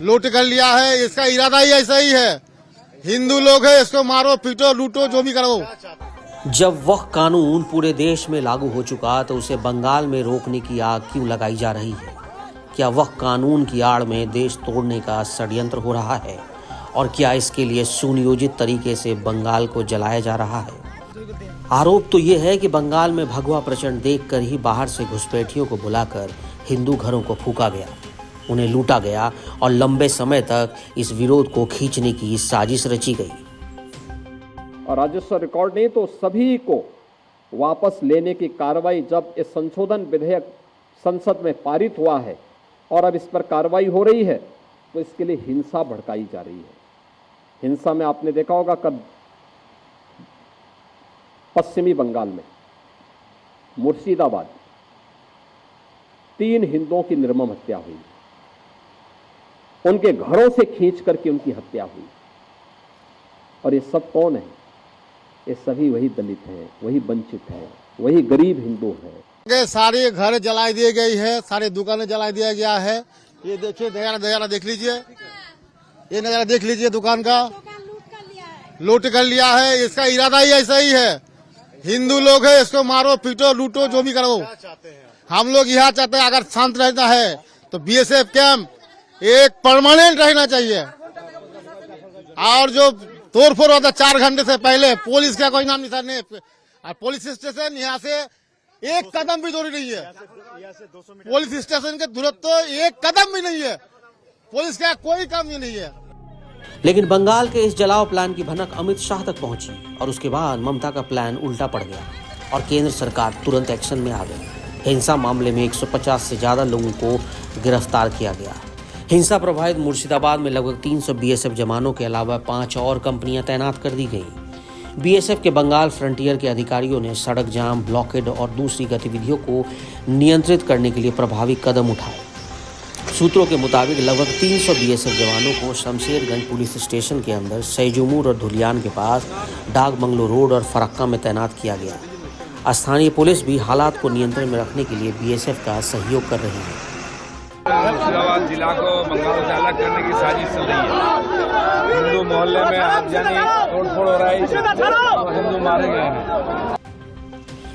लूट कर लिया है। इसका इरादा ही ऐसा ही है, हिंदू लोग है, इसको मारो पीटो लूटो जो भी करो। जब वह कानून पूरे देश में लागू हो चुका तो उसे बंगाल में रोकने की आग क्यों लगाई जा रही है? क्या वह कानून की आड़ में देश तोड़ने का षड्यंत्र हो रहा है? और क्या इसके लिए सुनियोजित तरीके से बंगाल को जलाया जा रहा है? आरोप तो ये है कि बंगाल में भगवा प्रचंड देखकर ही बाहर से घुसपैठियों को बुलाकर हिंदू घरों को फूका गया, उन्हें लूटा गया और लंबे समय तक इस विरोध को खींचने की साजिश रची गई। और राजस्व रिकॉर्ड नहीं तो सभी को वापस लेने की कार्रवाई जब इस संशोधन विधेयक संसद में पारित हुआ है और अब इस पर कार्रवाई हो रही है तो इसके लिए हिंसा भड़काई जा रही है। हिंसा में आपने देखा होगा कब पश्चिमी बंगाल में मुर्शिदाबाद 3 हिंदुओं की निर्मम हत्या हुई, उनके घरों से खींच करके उनकी हत्या हुई। और ये सब कौन है? ये सभी वही दलित हैं, वही वंचित हैं, वही गरीब हिंदू हैं। सारे घर जला दिए गई है, सारे दुकानें जला दिया गया है। ये देखिए नजारा देख लीजिए, ये नजारा देख लीजिए, दुकान का लूट कर लिया है। इसका इरादा ही ऐसा ही है, हिंदू लोग है, इसको मारो पीटो लूटो जो भी करो। हम लोग यह चाहते हैं अगर शांत रहना है तो बीएसएफ कैंप एक परमानेंट रहना चाहिए। और जो तोड़फोड़ होता 4 घंटे से पहले पुलिस का कोई नाम निशान नहीं, और पुलिस स्टेशन यहाँ से 1 कदम भी दूरी नहीं है। पुलिस स्टेशन के दूरत्व तो 1 कदम भी नहीं है, पुलिस का कोई काम ही नहीं है। लेकिन बंगाल के इस जलाओ प्लान की भनक अमित शाह तक पहुंची और उसके बाद ममता का प्लान उल्टा पड़ गया और केंद्र सरकार तुरंत एक्शन में आ गई। हिंसा मामले में 150 से ज्यादा लोगों को गिरफ्तार किया गया। हिंसा प्रभावित मुर्शिदाबाद में लगभग 300 बीएसएफ जवानों के अलावा 5 और कंपनियां तैनात कर दी गईं। बीएसएफ के बंगाल फ्रंटियर के अधिकारियों ने सड़क जाम, ब्लॉकेड और दूसरी गतिविधियों को नियंत्रित करने के लिए प्रभावी कदम उठाए। सूत्रों के मुताबिक लगभग 300 बीएसएफ जवानों को शमशेरगंज पुलिस स्टेशन के अंदर सैजुमूर और धुलियान के पास डाक बंगलो रोड और फरक्का में तैनात किया गया। स्थानीय पुलिस भी हालात को नियंत्रण में रखने के लिए बीएसएफ का सहयोग कर रही है। मुर्शिदाबाद जिला को बंगाल से अलग करने की साजिश चल रही है। हिंदू मोहल्ले में आप जानिए तोड़फोड़ हो रहा है, हिंदू मारे गए हैं।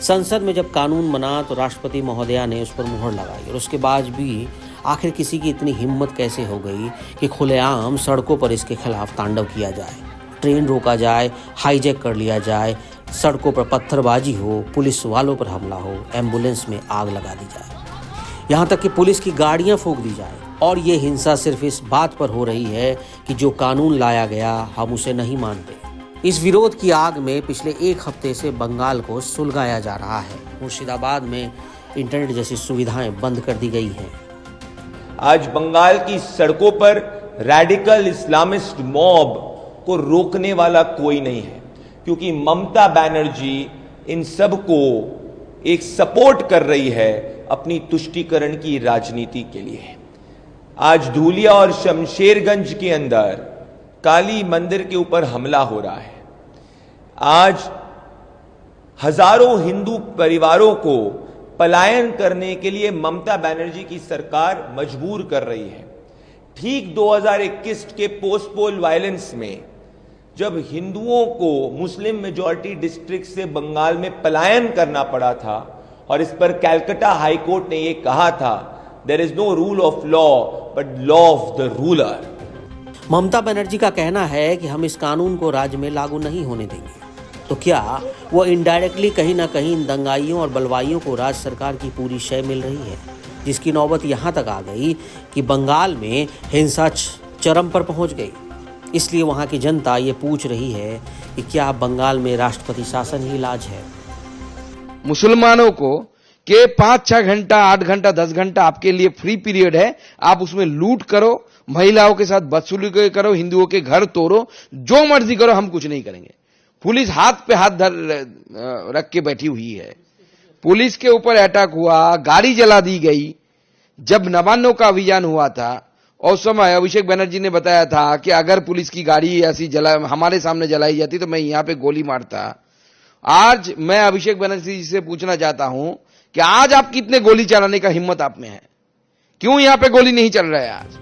संसद में जब कानून बना तो राष्ट्रपति महोदया ने उस पर मुहर लगाई और उसके बाद भी आखिर किसी की इतनी हिम्मत कैसे हो गई कि खुलेआम सड़कों पर इसके खिलाफ तांडव किया जाए, ट्रेन रोका जाए, हाईजैक कर लिया जाए, सड़कों पर पत्थरबाजी हो, पुलिस वालों पर हमला हो, एम्बुलेंस में आग लगा दी जाए, यहाँ तक कि पुलिस की गाड़ियां फूंक दी जाए। और ये हिंसा सिर्फ इस बात पर हो रही है कि जो कानून लाया गया हम उसे नहीं मानते। इस विरोध की आग में पिछले 1 हफ्ते से बंगाल को सुलगाया जा रहा है। मुर्शिदाबाद में इंटरनेट जैसी सुविधाएं बंद कर दी गई हैं। आज बंगाल की सड़कों पर रैडिकल इस्लामिस्ट मॉब को रोकने वाला कोई नहीं है, क्योंकि ममता बनर्जी इन सब को एक सपोर्ट कर रही है अपनी तुष्टीकरण की राजनीति के लिए। आज धूलिया और शमशेरगंज के अंदर काली मंदिर के ऊपर हमला हो रहा है। आज हजारों हिंदू परिवारों को पलायन करने के लिए ममता बनर्जी की सरकार मजबूर कर रही है। ठीक 2021 के पोस्ट पोल वायलेंस में जब हिंदुओं को मुस्लिम मेजॉरिटी डिस्ट्रिक्ट से बंगाल में पलायन करना पड़ा था और इस पर कैलकाटा हाई कोर्ट ने यह कहा था, there is no rule of law but law of the ruler. Mamata Banerjee का कहना है कि हम इस कानून को राज्य में लागू नहीं होने देंगे। तो क्या वो इनडायरेक्टली कहीं ना कहीं इन दंगाइयों और बलवाइयों को राज्य सरकार की पूरी शय मिल रही है, जिसकी नौबत यहाँ तक आ गई कि बंगाल में हिंसा चरम पर पहुँच गई। इसलिए वहाँ की जनता ये पूछ रही है कि क्या बंगाल में राष्ट्रपति शासन ही इलाज है। मुसलमानों को के 5-6 घंटा, 8 घंटा, 10 घंटा आपके लिए फ्री पीरियड है, आप उसमें लूट करो, महिलाओं के साथ बदसलूकी करो, हिंदुओं के घर तोड़ो, जो मर्जी करो, हम कुछ नहीं करेंगे। पुलिस हाथ पे हाथ रख के बैठी हुई है। पुलिस के ऊपर अटैक हुआ, गाड़ी जला दी गई। जब नवान्नों का अभियान हुआ था उस समय अभिषेक बनर्जी ने बताया था कि अगर पुलिस की गाड़ी ऐसी हमारे सामने जलाई जाती तो मैं यहां पे गोली मारता। आज मैं अभिषेक बनर्जी जी से पूछना चाहता हूं कि आज आप कितने गोली चलाने का हिम्मत आप में है? क्यों यहां पे गोली नहीं चल रहा है आज?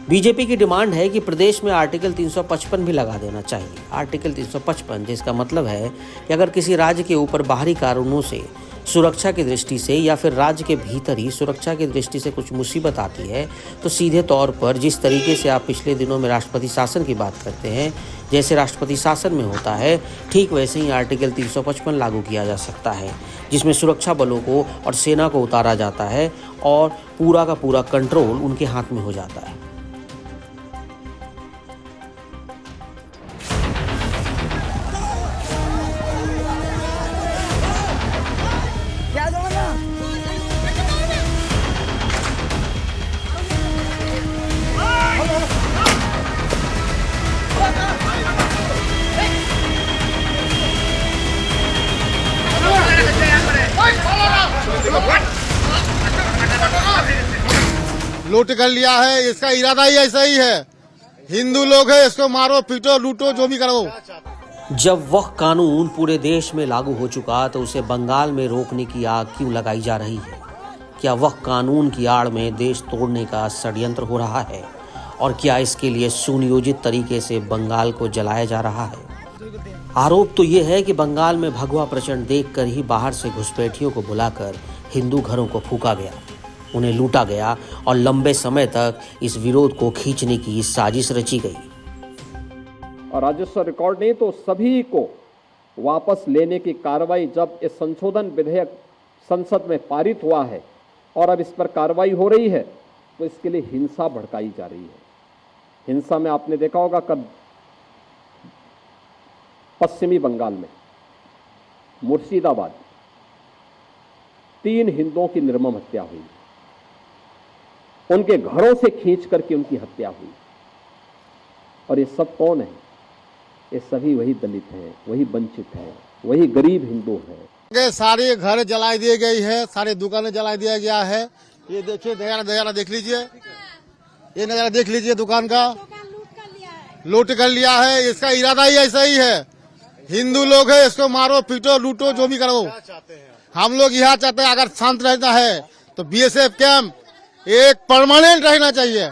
बीजेपी की डिमांड है कि प्रदेश में आर्टिकल 355 भी लगा देना चाहिए। आर्टिकल 355 जिसका मतलब है कि अगर किसी राज्य के ऊपर बाहरी कारणों से सुरक्षा की दृष्टि से या फिर राज्य के भीतर ही सुरक्षा की दृष्टि से कुछ मुसीबत आती है तो सीधे तौर पर जिस तरीके से आप पिछले दिनों में राष्ट्रपति शासन की बात करते हैं, जैसे राष्ट्रपति शासन में होता है, ठीक वैसे ही आर्टिकल 355 लागू किया जा सकता है, जिसमें सुरक्षा बलों को और सेना को उतारा जाता है और पूरा का पूरा कंट्रोल उनके हाथ में हो जाता है। लूट कर लिया है, इसका इरादा ही ऐसा ही है। हिंदू लोग है, इसको मारो पीटो लूटो जो भी करो। जब वह कानून पूरे देश में लागू हो चुका तो उसे बंगाल में रोकने की आग क्यों लगाई जा रही है? क्या वह कानून की आड़ में देश तोड़ने का षड्यंत्र हो रहा है? और क्या इसके लिए सुनियोजित तरीके से बंगाल को जलाया जा रहा है? आरोप तो ये है कि बंगाल में भगवा प्रचंड देखकर ही बाहर से घुसपैठियों को बुलाकर हिंदू घरों को फूका गया, उन्हें लूटा गया और लंबे समय तक इस विरोध को खींचने की साजिश रची गई। और राजस्व रिकॉर्ड नहीं तो सभी को वापस लेने की कार्रवाई जब ये संशोधन विधेयक संसद में पारित हुआ है और अब इस पर कार्रवाई हो रही है तो इसके लिए हिंसा भड़काई जा रही है। हिंसा में आपने देखा होगा कल पश्चिमी बंगाल में मुर्शिदाबाद 3 हिंदुओं की निर्मम हत्या हुई, उनके घरों से खींच करके उनकी हत्या हुई। और ये सब कौन है? ये सभी वही दलित हैं, वही वंचित हैं, वही गरीब हिंदू हैं। सारे घर जला दिए गई है, सारे दुकानें जला दिया गया है। ये देखिए नजारा देख लीजिए, ये नजारा देख लीजिए दुकान का लूट कर लिया है। इसका इरादा ही ऐसा ही है। हिंदू लोग है, इसको मारो पीटो लूटो जो भी करो। हम लोग यहाँ चाहते हैं अगर शांत रहना है तो बीएसएफ कैंप एक परमानेंट रहना चाहिए।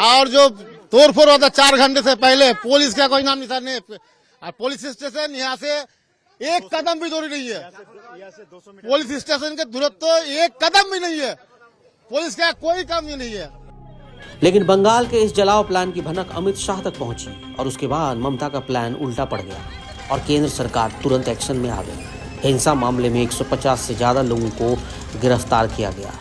और जो तोड़फोड़ होता 4 घंटे से पहले पुलिस का कोई नाम निशान नहीं, और पुलिस स्टेशन यहाँ से एक कदम भी दूरी नहीं है। पुलिस स्टेशन के दूरत्व तो एक कदम भी नहीं है। पुलिस का कोई काम ही नहीं है। लेकिन बंगाल के इस जलाओ प्लान की भनक अमित शाह तक पहुंची और उसके बाद ममता का प्लान उल्टा पड़ गया और केंद्र सरकार तुरंत एक्शन में आ गई। हिंसा मामले में 150 से ज्यादा लोगों को गिरफ्तार किया गया।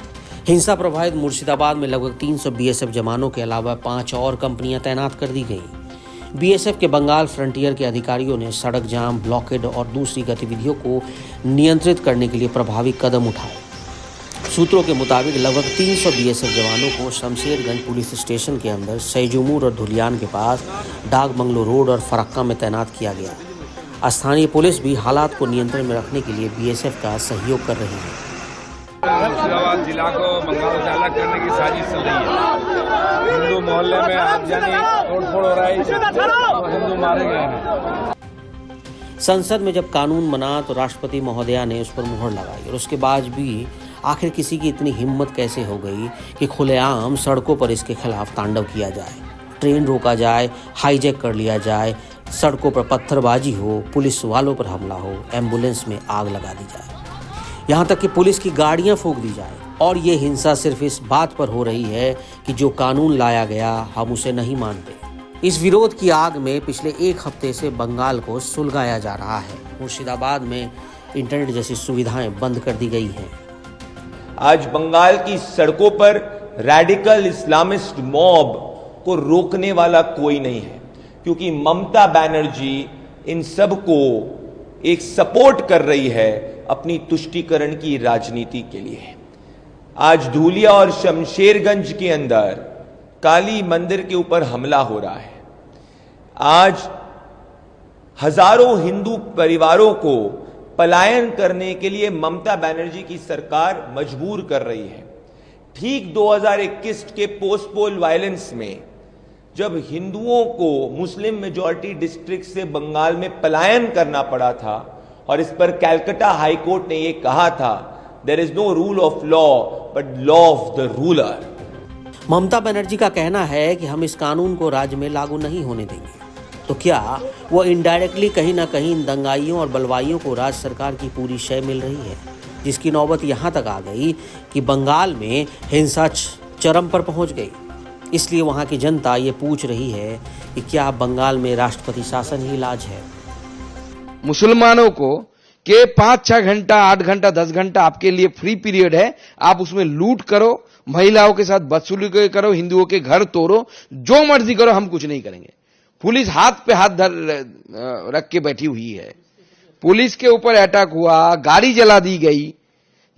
हिंसा प्रभावित मुर्शिदाबाद में लगभग 300 बीएसएफ जवानों के अलावा 5 और कंपनियां तैनात कर दी गईं। बीएसएफ के बंगाल फ्रंटियर के अधिकारियों ने सड़क जाम, ब्लॉकेड और दूसरी गतिविधियों को नियंत्रित करने के लिए प्रभावी कदम उठाए। सूत्रों के मुताबिक लगभग 300 बीएसएफ जवानों को शमशेरगंज पुलिस स्टेशन के अंदर सैजुमूर और धुलियान के पास डाक बंगलो रोड और फरक्का में तैनात किया गया। स्थानीय पुलिस भी हालात को नियंत्रण में रखने के लिए बीएसएफ का सहयोग कर रही है। मुर्शिदाबाद जिला को बंगाल से अलग करने की साजिश चल रही है। हिंदू मोहल्ले में आगजनी तोड़फोड़ हो रहा है, हिंदू मारे गए हैं। संसद में जब कानून बना तो राष्ट्रपति महोदया ने उस पर मुहर लगाई और उसके बाद भी आखिर किसी की इतनी हिम्मत कैसे हो गई कि खुलेआम सड़कों पर इसके खिलाफ तांडव किया जाए, ट्रेन रोका जाए, हाईजैक कर लिया जाए, सड़कों पर पत्थरबाजी हो, पुलिस वालों पर हमला हो, एम्बुलेंस में आग लगा दी जाए, यहाँ तक कि पुलिस की गाड़ियां फूंक दी जाए। और ये हिंसा सिर्फ इस बात पर हो रही है कि जो कानून लाया गया हम उसे नहीं मानते। इस विरोध की आग में पिछले 1 हफ्ते से बंगाल को सुलगाया जा रहा है। मुर्शिदाबाद में इंटरनेट जैसी सुविधाएं बंद कर दी गई हैं। आज बंगाल की सड़कों पर रैडिकल इस्लामिस्ट मॉब को रोकने वाला कोई नहीं है, क्योंकि ममता बनर्जी इन सब को एक सपोर्ट कर रही है अपनी तुष्टीकरण की राजनीति के लिए। आज धूलिया और शमशेरगंज के अंदर काली मंदिर के ऊपर हमला हो रहा है। आज हजारों हिंदू परिवारों को पलायन करने के लिए ममता बनर्जी की सरकार मजबूर कर रही है। ठीक 2021 के पोस्ट पोल वायलेंस में जब हिंदुओं को मुस्लिम मेजॉरिटी डिस्ट्रिक्ट से बंगाल में पलायन करना पड़ा था और इस पर कैलकाटा हाई कोर्ट ने यह कहा था, there is no rule of law but law of the ruler. Mamata Banerjee का कहना है कि हम इस कानून को राज्य में लागू नहीं होने देंगे। तो क्या वो इनडायरेक्टली कहीं ना कहीं इन दंगाइयों और बलवाइयों को राज्य सरकार की पूरी शय मिल रही है, जिसकी नौबत यहाँ तक आ गई कि बंगाल में हिंसा चरम पर पहुँच गई। इसलिए वहाँ की जनता ये पूछ रही है कि क्या बंगाल में राष्ट्रपति शासन ही इलाज है। मुसलमानों को के 5-6 घंटा 8 घंटा 10 घंटा आपके लिए फ्री पीरियड है, आप उसमें लूट करो, महिलाओं के साथ बदसलूकी करो, हिंदुओं के घर तोड़ो, जो मर्जी करो, हम कुछ नहीं करेंगे। पुलिस हाथ पे हाथ रख के बैठी हुई है। पुलिस के ऊपर अटैक हुआ, गाड़ी जला दी गई।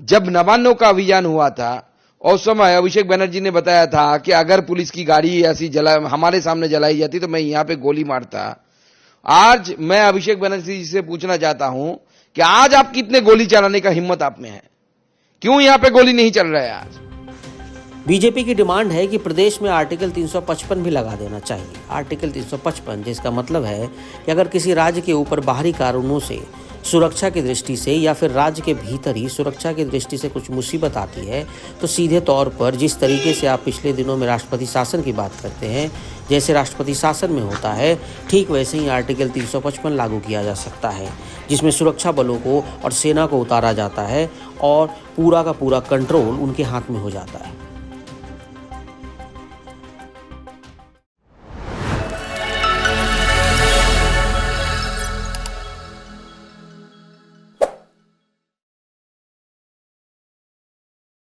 जब नवान्नों का अभियान हुआ था उस समय अभिषेक बनर्जी ने बताया था कि अगर पुलिस की गाड़ी ऐसी हमारे सामने जलाई जाती तो मैं यहां पे गोली मारता। आज मैं अभिषेक बनर्जी जी से पूछना चाहता हूं कि आज आप कितने गोली चलाने का हिम्मत आप में है? क्यों यहां पे गोली नहीं चल रहा है? आज बीजेपी की डिमांड है कि प्रदेश में आर्टिकल 355 भी लगा देना चाहिए। आर्टिकल 355 जिसका मतलब है कि अगर किसी राज्य के ऊपर बाहरी कारणों से सुरक्षा की दृष्टि से या फिर राज्य के भीतर ही सुरक्षा की दृष्टि से कुछ मुसीबत आती है तो सीधे तौर पर जिस तरीके से आप पिछले दिनों में राष्ट्रपति शासन की बात करते हैं, जैसे राष्ट्रपति शासन में होता है, ठीक वैसे ही आर्टिकल 355 लागू किया जा सकता है, जिसमें सुरक्षा बलों को और सेना को उतारा जाता है और पूरा का पूरा कंट्रोल उनके हाथ में हो जाता है।